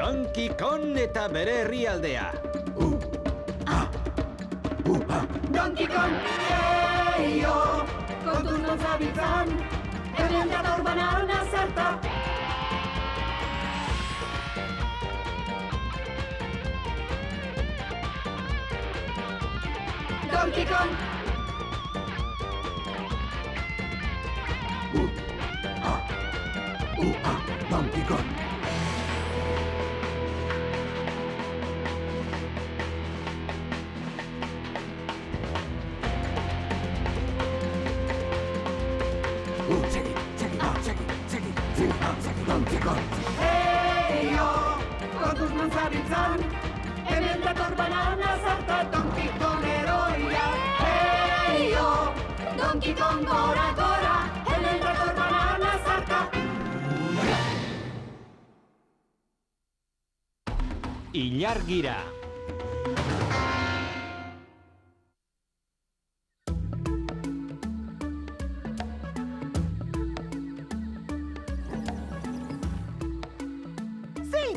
Donkey Kong eta bere herrialdea. Donkey Kong, eio, kontuz non zabiltzan, hemen dator banana zarta. Donkey Kong! Donkey Kong. Segui, Donkey Kong. Eio, kontuz non zabiltzan, hemen dator banana zarta. Donkey Kong heroia. Eio, Donkey Kong gora, gora, hemen dator banana zarta. Ilargira.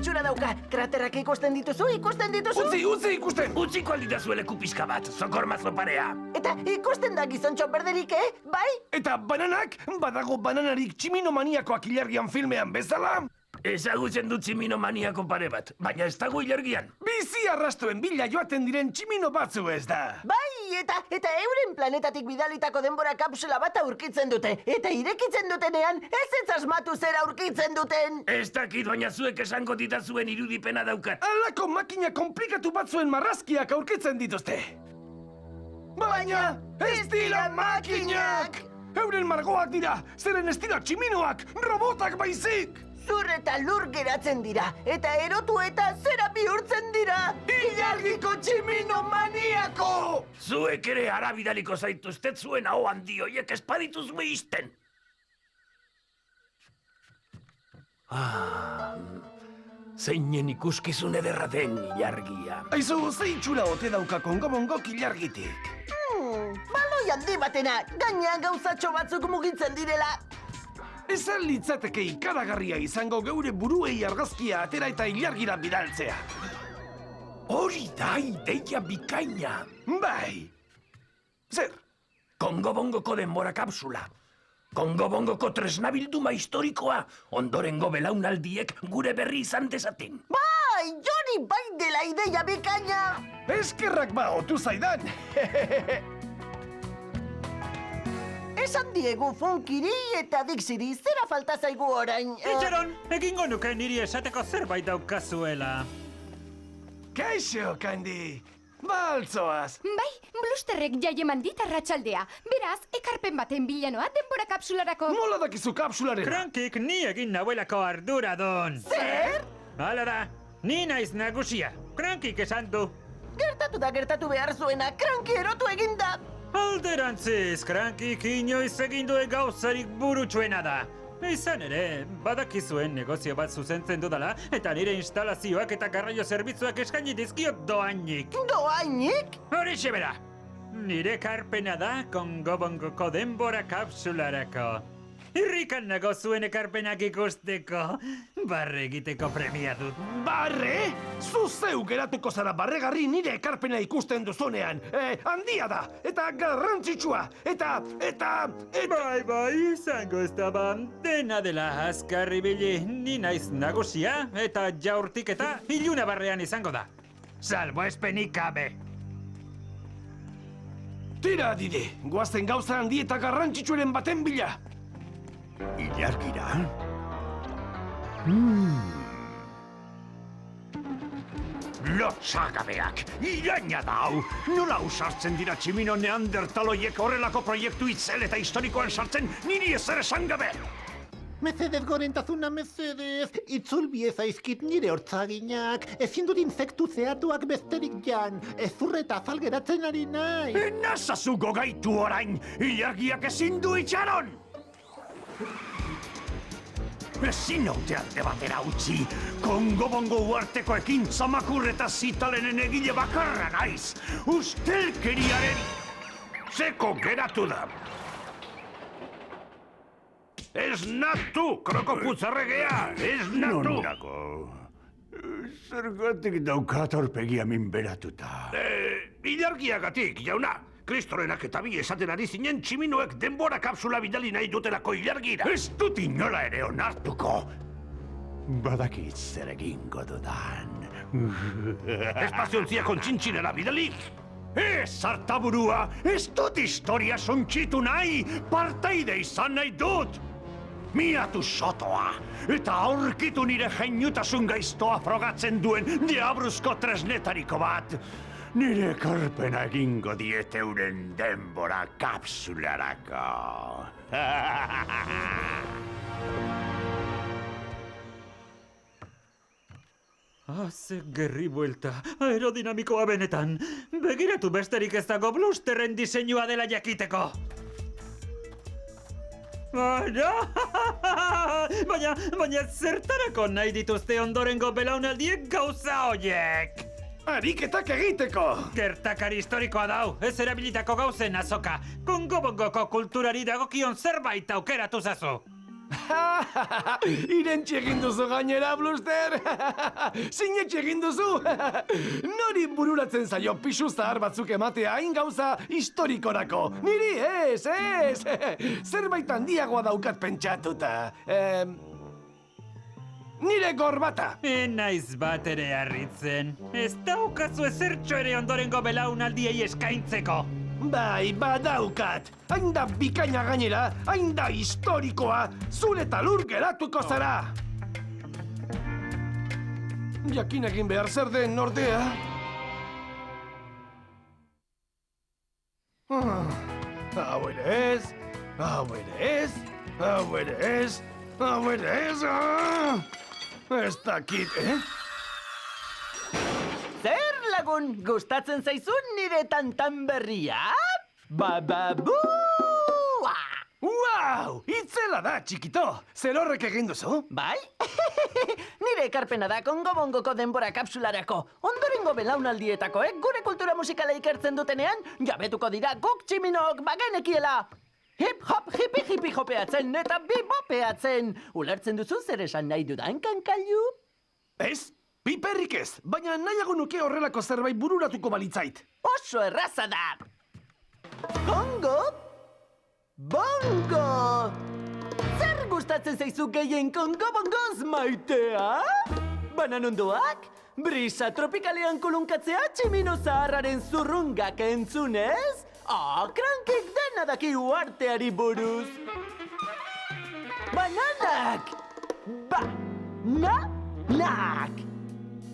Itxura dauka, kraterrak ikusten dituzu? Utzi ikusten! Utziko aldidazu leku pixka bat, zokormazo parea. Eta ikusten da gizontxo berderik, bai? Eta bananak? Badago bananarik tximinomaniakoak ilargian filmean bezala? Ezagutzen dut tximinomaniako pare bat, baina ez dago ilargian. Bizi arrastuen bila joaten diren tximino batzu ez da. Bai, eta euren planetatik bidalitako denbora kapsula bat aurkitzen dute. Eta irekitzen dutenean, ez asmatu zer aurkitzen duten. Ez dakit, baina zuek esango ditazuen irudipena daukat. Halako makina komplikatu batzuen marrazkiak aurkitzen dituzte. Baina, ez dira makinak! Euren margoak dira, zeren ez dira tximinoak, robotak baizik! Zur eta lur geratzen dira, eta erotu eta zera bihurtzen dira. Ilargiko tximino maniako! Zuek ere ara bidaliko zaituztet zuen hau handi hoiek espadituz izten. Zeinen ikuskizun ederra den ilargia. Aizu, ze itxura ote dauka kongo-mongok ilargitik? Baloi handi batena, gaina gauzatxo batzuk mugitzen direla. Esan litzateke ikaragarria izango geure buruei argazkia atera eta ilargira bidaltzea. Hori da ideia bikaina. Bai. Zer? Kongo-bongoko denbora kapsula. Kongo-bongoko tresnabilduma historikoa, ondorengo belaunaldiek gure berri izan dezaten. Bai, jori bai dela ideia bikaina. Eskerrak ba, otu zaidan. Esan diegu Funkiri eta Dixiri zera falta zaigu orain. Itxaron, egingo nuke niri esateko zerbait daukazuela. Kaixo, Kandi. Baltzoaz. Bai, Blusterrek jai eman dit arratsaldea. Beraz, ekarpen baten bilanoa denbora kapsularako. Nola dakizu kapsularen? Krankik ni egin nauelako arduradun. Zer? Hala da, ni naiz nagusia. Krankik esan du. Gertatu behar zuena, Kranki erotu eginda. Alderantziz, Krankik inoiz egin duen gauzarik burutsuena da. Izan ere, badakizuen negozio bat zuzentzen dudala, eta nire instalazioak eta garraio zerbitzuak eskaini dizkiot doainik. Doainik? Horixe bera! Nire karpena da Kongo-bongoko denbora kapsularako. Irrikan nago zuen ekarpenak ikusteko. Barre egiteko premia dut. Barre? Zuzeu geratuko zara barregarri nire ekarpena ikusten duzunean. Handia da, eta garrantzitsua, eta... Bai, izango ez da ba. Dena dela azkarri bili, ni naiz nagusia, eta jaurtik eta iluna barrean izango da. Salbo espenik gabe. Tira, Didi, goazen gauza handi eta garrantzitsuaren baten bila. Ilargira? Lotsagabeak, iraina da hau! Nola usartzen dira tximino neandertaloiek horrelako proiektu itzel eta historikoan sartzen niri ezer esan gabe! Mesedez gorentasuna, mesedez. Itzulbi ezaizkit nire hortzaginak. Ezin dut insektu zehatuak besterik jan. Ezur eta azal geratzen ari nahi. Nazazu gogaitu orain! Ilargiak ezin du itxaron! Ezin naute alde batera utzi. Kongo-bongo uarteko ekintza makur eta zitalenen egile bakarra naiz. Ustelkeriaren zeko geratu da. Ez natu, krokoputzarregea! Ez natu! Zergatik daukat aurpegia minberatuta. Ilargiagatik, jauna. Kristorenak eta bi esaten ari zinen tximinoek denbora kapsula bidali nahi dutelako ilargira. Ez dut inola ere onartuko. Badakit zer egingo dudan. Espaziontziak ontsintxinera bidali? Ez, hartaburua, ez dut historia sontxitu nahi, parteide izan nahi dut. Miatu sotoa, eta aurkitu nire geinutasun gaiztoa frogatzen duen diabruzko tresnetariko bat. Nire karpena egingo diet euren denbora kapsularako. Ze gerri buelta, aerodinamikoa benetan. Begiratu besterik ez dago Blusterren diseinua dela jakiteko. Baina zertarako nahi dituzte ondorengo belaunaldiek gauza hoiek? Ariketak egiteko! Gertakari historikoa dau, ez erabilitako gauzen azoka. Kongo-bongoko kulturari dagokion zerbait aukeratu zazu. Irentxe egin duzu gainera, Bluster! Sinetxe egin duzu! Nori bururatzen zaio pisu zahar batzuk ematea hain gauza historikorako. Niri ez! Zerbait handiagoa daukat pentsatuta. Nire gorbata! Naiz bat ere harritzen. Ez daukazu ezertxo ere ondorengo belaunaldiei eskaintzeko. Bai, badaukat! Hain da bikaina gainera, hain da historikoa, zure eta lur geratuko zara! Jakin egin behar zer den ordea. Hau ere ez, hau ere ez, hau ere ez, hau ere ez, ez dakit, Zer lagun, gustatzen zaizun nire tantan berria? Bababua! Wow! Itzela da, txikito! Zer horrek egin duzu? Bai? Nire ekarpena da Kongo-bongoko denbora kapsularako. Ondorengo belaunaldietakoek gure kultura musikala ikertzen dutenean, jabetuko dira guk tximinok bagenekiela. Hip-hop, hipi-hipi jopeatzen eta bibopeatzen. Ulertzen duzu zer esan nahi dudan, kankailu? Ez? Piperrik ez, baina nahiago nuke horrelako zerbait bururatuko balitzait. Oso erraza da! Kongo? Bongo! Zer gustatzen zaizu gehien Kongo-bongoz maitea? Bananondoak? Brisa tropikalean kolunkatzea tximino zaharraren zurrungak entzunez? Krankik dena daki uarteari buruz. Bananak! Bananak!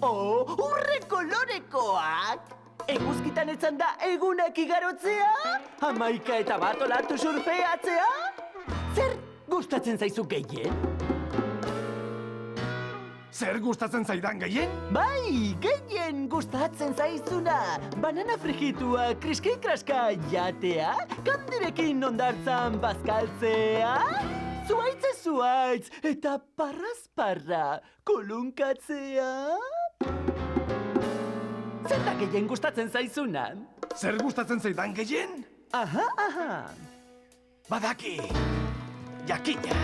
Urre kolorekoak! Eguzkitan etzan da egunak igarotzea? Hamaika eta bat olatu surfeatzea? Zer gustatzen zaizu gehien? Zer gustatzen zaidan gehien? Bai, gehien gustatzen zaizuna. Banana frijitua kriski-kraska jatea? Kandirekin ondartzan bazkaltzea? Zuaitz eta parraz-parra kolunkatzea? Zer da gehien gustatzen zaizuna? Zer gustatzen zaidan gehien? Aha. Badaki! Jakina!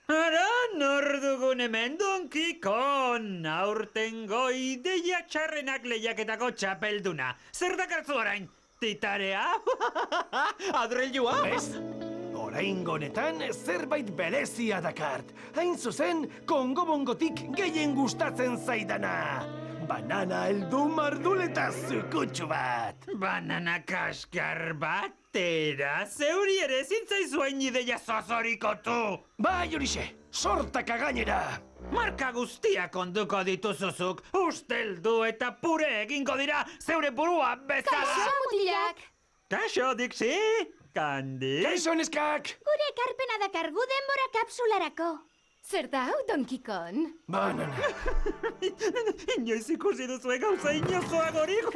Ara, nor dugun hemen Donkey Kong, aurtengo ideia txarrenak lehiaketako txapelduna. Zer dakartzu orain? Titarea? Adreilua? Ez? Oraingo honetan zerbait berezia dakart. Hain zuzen, Kongo-bongotik gehien gustatzen zaidana. Banana heldu marduleta zukutsu bat. Banana kaskar batera? Zeuri ere zintzaizuen ideia zozorikotu. Bai, horixe, sortaka gainera. Marka guztiak onduko dituzuzuk, usteldu eta pure egingo dira zeure burua bezala. Kaixo, mutilak! Kaixo, Dixie? Kandi? Kaixo, neskak! Gure ekarpena dakargu denbora kapsularako. Zer da hau, Donkey Kong? Banana. Inoiz ikusi duzue gauza inozoagorik.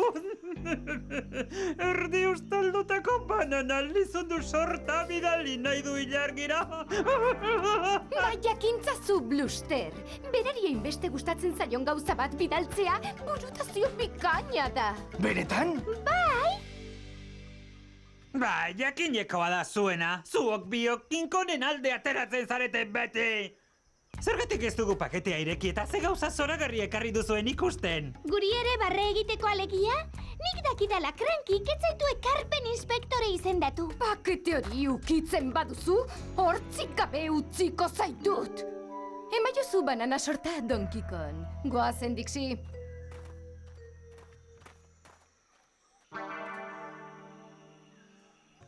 Erdi ustaldutako banana lizundu sorta bidali nahi du ilargira. Bai, jakintzazu, Bluster. Berari hainbeste gustatzen zaion gauza bat bidaltzea, burutazio bikaina da. Benetan? Bai, jakinekoa da zuena. Zuok biok King Kongen alde ateratzen zarete beti. Zergatik ez dugu paketea ireki eta ze gauza zoragarri ekarri duzuen ikusten? Guri ere barre egiteko alegia? Nik dakidala Cranky ez zaitu ekarpen inspektore izendatu. Pakete hori ukitzen baduzu, hortzik gabe utziko zaitut. Emaiozu banana sorta, Donkey Kong. Goazen, Dixie.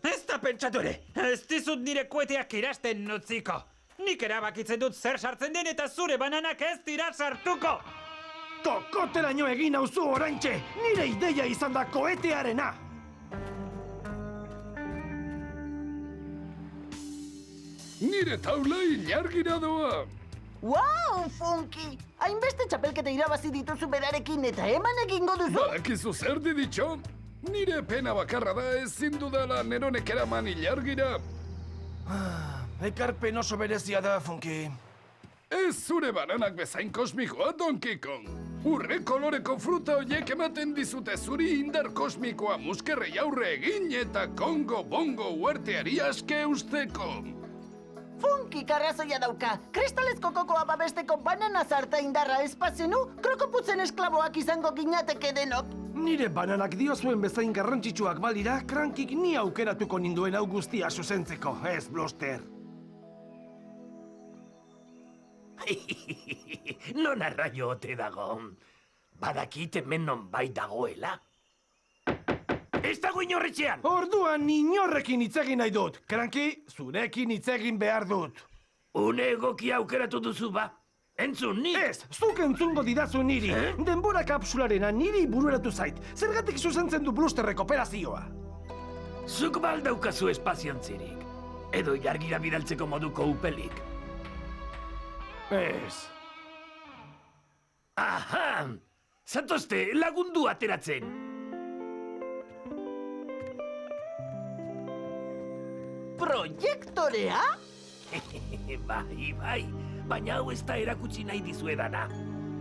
Ez da pentsatu ere, ez dizut nire koeteak irasten utziko. Nik erabakitzen dut zer sartzen den eta zure bananak ez dira sartuko. Kokoteraino egin auzu oraintxe, nire ideia izan da koetearena. Nire taula ilargira doa. Wow, Funky! Hainbeste txapelketa irabazi dituzu berarekin eta eman egingo duzu? Badakizu zer diditxo? Nire pena bakarra da ezin dudala neronek eraman ilargira. Ekarpen oso berezia da, Funky. Ez zure bananak bezain kosmikoa, Donkey Kong. Urre koloreko fruta horiek ematen dizute zuri indar kosmikoa muskerrei aurre egin eta Kongo Bongo uerteari aske usteko. Funky karrazoia dauka. Kristalezko kokoa babesteko banana zarta indarra espazionu, krokoputzen esklaboak izango ginateke denok. Nire bananak diozuen bezain garrantzitsuak balira, Crankik ni aukeratuko ninduen hau guztia zuzentzeko, ez, Bluster? Non arraio ote dago? Badakit hemen non bai dagoela? Ez dago inorretxean! Orduan inorrekin hitz egin nahi dut. Cranky, zurekin hitz egin behar dut. Une egokia aukeratu duzu ba? Entzun, ni... Ez, zuk entzungo didazu niri. Denbora kapsularena niri burueratu zait. Zergatik zuzentzen du Blusterrek operazioa? Zuk baldaukazu espaziontzirik. Edo jargira bidaltzeko moduko upelik. Ez. Aha! Zatozte, lagundu ateratzen. Proiektorea? Bai, baina hau ez da erakutsi nahi dizuedana.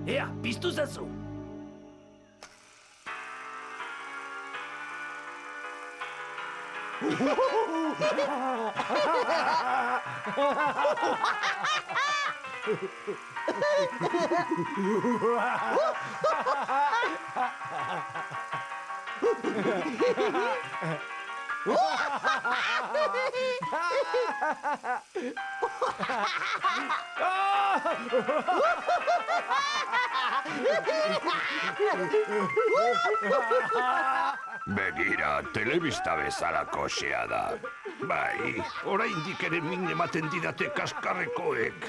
Ea, piztu zazu. Begira, telebista bezalako xea da. Bai, oraindik ere min ematen didate kaskarrekoek.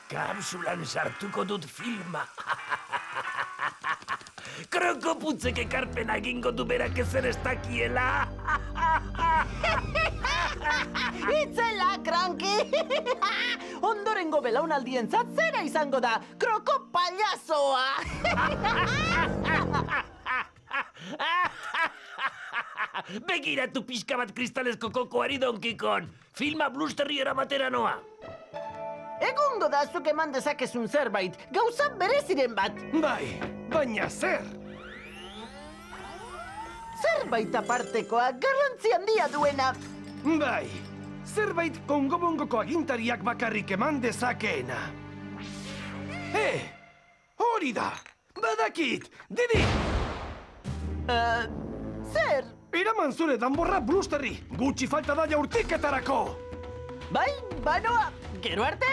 Kapsulan sartuko dut filma. Krokoputzek ekarpena egingo du berak ezer ez dakiela. Itzela, Cranky! Ondorengo belaunaldientzat zera izango da, kroko payasoa! Begiratu pixka bat kristalezko kokoari, Donkey Kong. Filma Blusterri eramatera noa. Egungo da zuk eman dezakezun zerbait, gauza bereziren bat. Bai, baina zer? Zerbait apartekoa, garrantzi handia duena. Bai, zerbait Kongo-Bongoko agintariak bakarrik eman dezakeena. Hori da! Badakit! Didi! Zer? Eraman zure danborra Blusterri! Gutxi falta da jaurtiketarako! Bai, banoa, gero arte!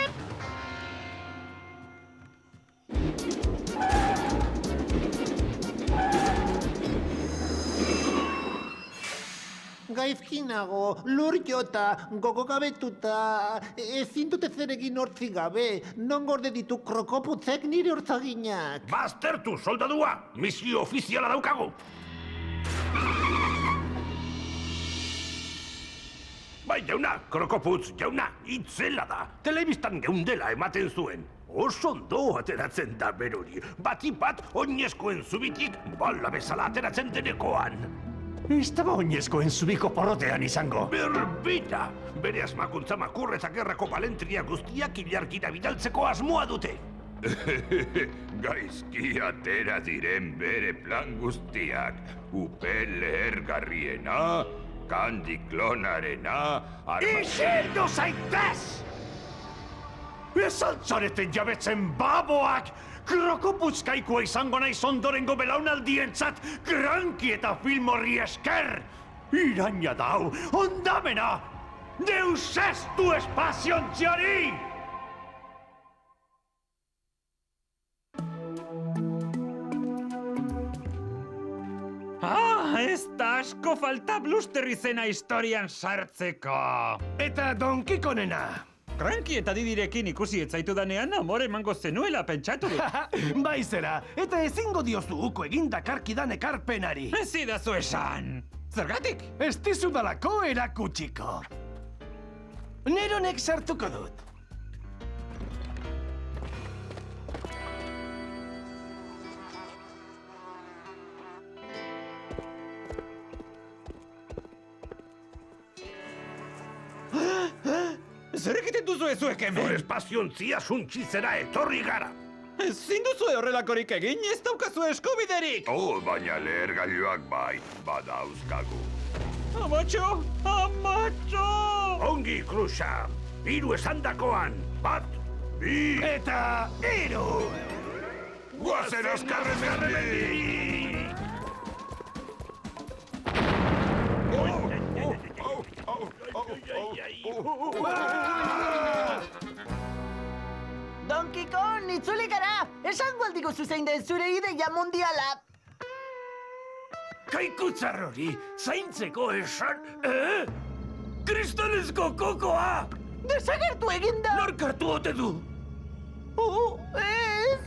Gaizkinago, lur jota, gogo gabetuta, ezin dut ezer egin hortzi gabe, non gorde ditu krokoputzek nire hortzaginak. Baztertu, soldadua! Misio ofiziala daukagu! Bai, jauna, krokoputz, jauna, itzela da. Telebistan geundela ematen zuen. Oso ondo ateratzen da berori. Batipat oinezkoen zubitik bala bezala ateratzen denekoan. Ez da oinezkoen zubiko porrotean izango. Berbita! Bere asmakuntza makur eta gerrako balentria guztiak ilargira bidaltzeko asmoa dute. Gaizki atera diren bere plan guztiak. Upel lehergarriena, kandiklonarena, Isildu zaitez! Ez altzareten jabetzen baboak! Krokopuzkaikoa izango naiz ondorengo belaunaldientzat Cranky eta film horri esker! Iraina dau, ondamena! Deus estu espaziontziari! Ez da asko falta Bluster izena historian sartzeko. Eta Donkey Konena. Cranky eta Didirekin ikusi etzaitudanean amore emango zenuela pentsatu dut. Bai zera, eta ezingo diozu uko egindakarkidan ekarpenari. Ez idazu esan! Zergatik? Ez dizudalako erakutsiko. Neronek sartuko dut. Zer egiten duzu ezuek hemen? Zure espaziontzia suntxitzera etorri gara. Ezin duzu horrelakorik egin, ez daukazu eskubiderik! Baina lehergailuak bai, badauzkagu. Amatxo! Amatxo! Ongi, Kruxa! 3 esandakoan! 1, 2... Eta 3! Guazen azkarremendi! Donkey Kong, itzuli gara! Esango aldiko zuzein den zure ideia mundiala! Kaikutzar hori, zaintzeko esan, Kristalezko kokoa! Desagertu eginda! Nork hartu ote du? Ez!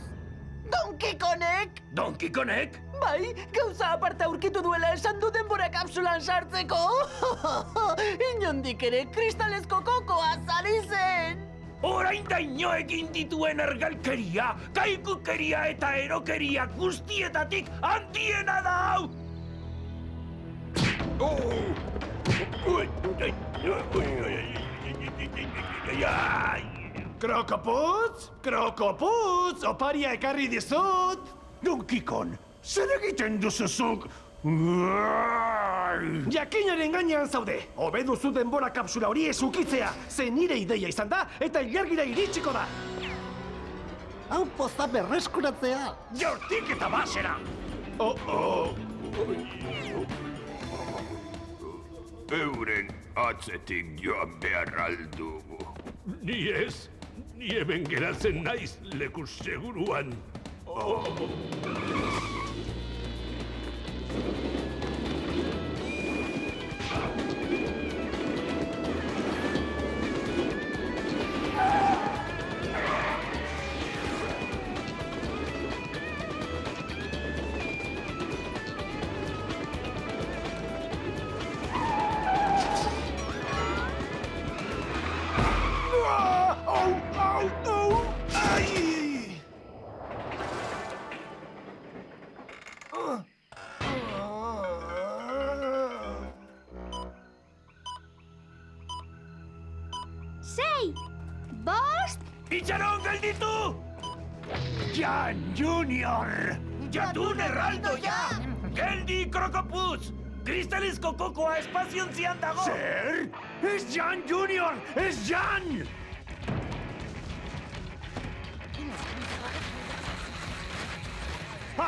Donkey Kongek! Donkey Kongek? Bai, gauza aparte aurkitu duela esan du denbora kapsulan sartzeko! Inondik ere, kristalezko kokoa zari zen! Orain daino egin dituen argalkeria, kaikukeria eta erokeria guztietatik handiena da hau! Krokoputz! Krokoputz! Oparia ekarri dizut! Donkey Kong, zer egiten duzuzuk? Jakinaren gainean zaude! Hobe duzu denbora kapsula hori ez ukitzea! Ze nire ideia izan da eta ilargira iritsiko da! Hau poza berreskuratzea! Jortik eta basera! Euren atzetik joan behar aldugu. Ni ez, ni hemen geratzen naiz leku seguruan. Itxaron gelditu! Jan Junior! Jatun erraldoia! Geldi, Krokoputz! Kristalizko kokoa espaziontzian dago! Zer? Ez Jan Junior! Ez Jan!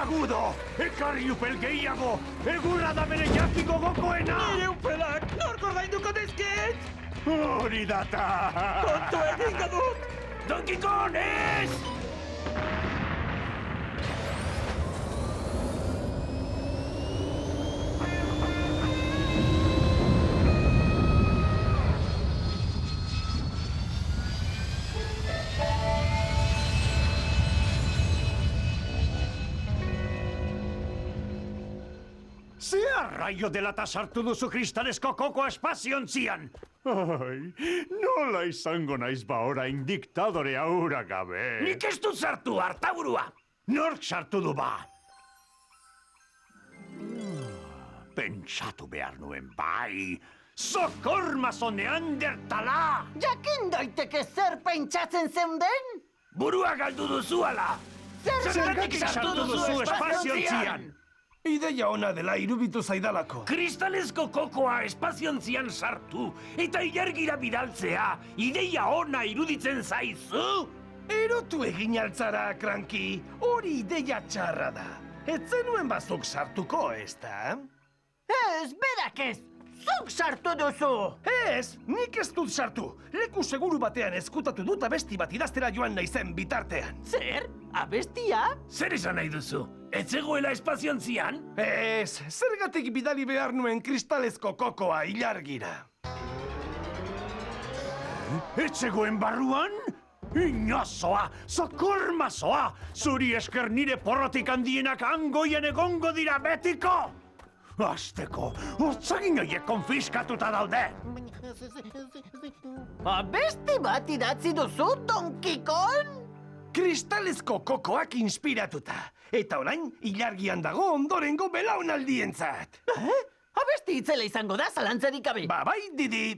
Agudo! Ekarri upel gehiago! Egurra da bere jakiko gokoena! Nire upelak, nork ordainduko dizkit? Hori data! Kontu egingo dut! Donkey Kong, ez! Ze arraio dela ta sartu duzu kristalesko kokoa espaziontzian? Ai, nola izango naiz ba orain diktadore aura gabe? Nik ez dut sartu, hartaburua! Nork sartu du ba? Pentsatu behar nuen bai! Sokormazo neandertala! Jakin daiteke zer pentsatzen zeunden? Burua galdu duzu ala! Zergatik sartu duzu espaziontzian? Ideia ona dela iruditu zaidalako. Kristalezko kokoa espaziontzian sartu eta ilargira bidaltzea ideia ona iruditzen zaizu? Erotu egin altzara, Cranky. Hori ideia txarra da. Ez zenuen bazuk sartuko, ezta? Ez, berak ez! Zuk sartu duzu! Ez, nik ez dut sartu. Leku seguru batean ezkutatu dut abesti bat idaztera joan naizen bitartean. Zer? Abestia? Zer esan nahi duzu? Ez zegoela espaziontzian? Ez, zergatik bidali behar nuen kristalezko kokoa ilargira. Ez zegoen barruan? Inozoa, sokormazoa! Zuri esker nire porrotik handienak hangoien egongo dira betiko! Azteko, hotzagin horiek konfiskatuta daude! Abesti bat idatzi duzu, Donkey Kong? Kristalezko kokoak inspiratuta. Eta orain, ilargian dago ondorengo belaunaldientzat. Abesti itzela izango da, zalantzarik gabe. Ba, bai, Didi.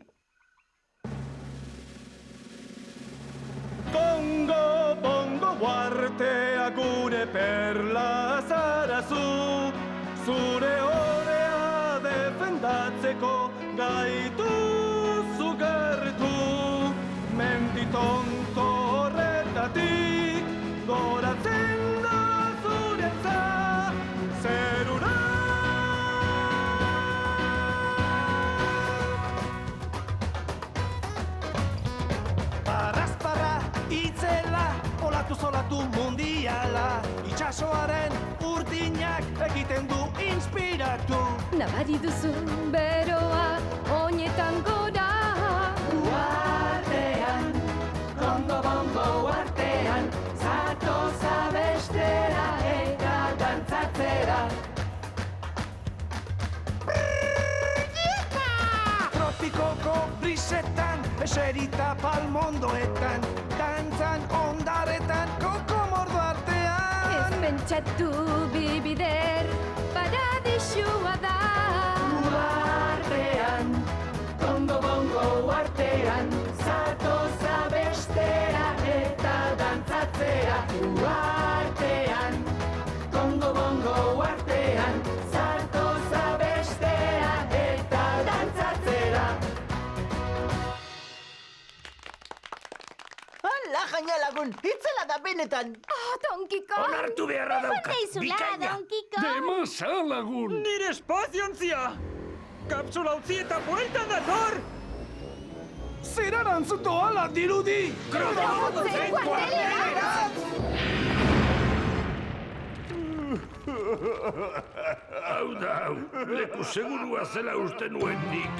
Kongo, bongo, guartea, gure perla zarazu. Zure orea defendatzeko gaituzu gertu. Menditonto horretatik goratzen da zuretza zerura. Parrazparra itzela, olatu mundiala. Itxasoaren urdinak egiten du inspiratu. Nabari duzu beroa, oinetan gora. Uartean, Kongo bongo uartean, zatoz abestera eta dantzatzera. Tropikoko brisetan, eserita palmondoetan, dantzan ondaretan, koko mordo artean. Ez pentsatu bibider, paradisua da. Uartean, Kongo bongo uartean, zatoz abestera eta dantzatzera. Uartean, Kongo bongo uartean, zatoz abestera eta dantzatzera. Hala, jaina lagun, itzela da benetan. Oh, Donkey Kong! Onartu beharra daukat, Deizula, bikaina. Donkey Kong! Demasa, lagun! Nire espaziontzia! Kapsula utzi eta bueltan dator! Zer arantzuto ala dirudi! Zer guantelera! Hau da, hau, leku segurua zela uste nuen nik.